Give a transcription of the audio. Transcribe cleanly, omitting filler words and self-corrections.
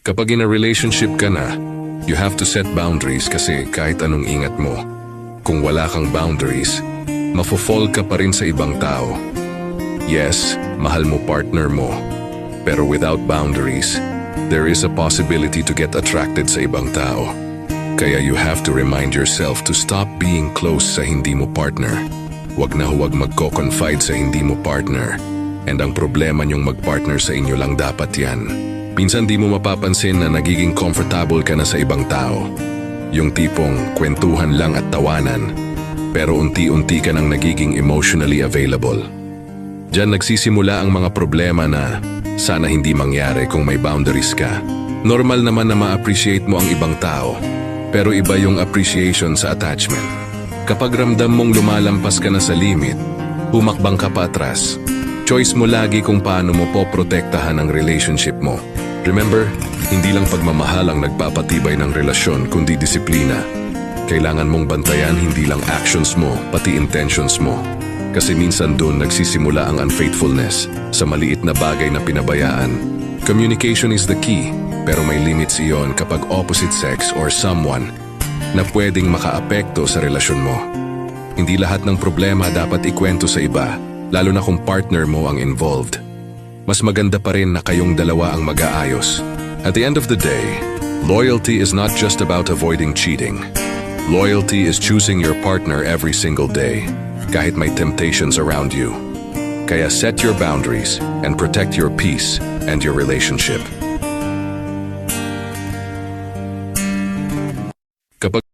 Kapag in a relationship ka na, you have to set boundaries kasi kahit anong ingat mo, kung wala kang boundaries, mafo-fall ka pa rin sa ibang tao. Yes, mahal mo partner mo, pero without boundaries, there is a possibility to get attracted sa ibang tao. Kaya you have to remind yourself to stop being close sa hindi mo partner. Huwag na huwag magko-confide sa hindi mo partner. And ang problema niyong mag-partner sa inyo lang dapat yan. Minsan di mo mapapansin na nagiging comfortable ka na sa ibang tao. Yung tipong kwentuhan lang at tawanan, pero unti-unti ka nang nagiging emotionally available. Diyan nagsisimula ang mga problema na sana hindi mangyari kung may boundaries ka. Normal naman na ma-appreciate mo ang ibang tao, pero iba yung appreciation sa attachment. Kapag ramdam mong lumalampas ka na sa limit, humakbang ka pa atras. Choice mo lagi kung paano mo poprotektahan ang relationship mo. Remember, hindi lang pagmamahal ang nagpapatibay ng relasyon kundi disiplina. Kailangan mong bantayan hindi lang actions mo, pati intentions mo. Kasi minsan doon nagsisimula ang unfaithfulness sa maliit na bagay na pinabayaan. Communication is the key, pero may limits iyon kapag opposite sex or someone na pwedeng makaapekto sa relasyon mo. Hindi lahat ng problema dapat ikwento sa iba, lalo na kung partner mo ang involved. Mas maganda pa rin na kayong dalawa ang mag-aayos. At the end of the day, loyalty is not just about avoiding cheating. Loyalty is choosing your partner every single day, kahit may temptations around you. Kaya set your boundaries and protect your peace and your relationship. Kapag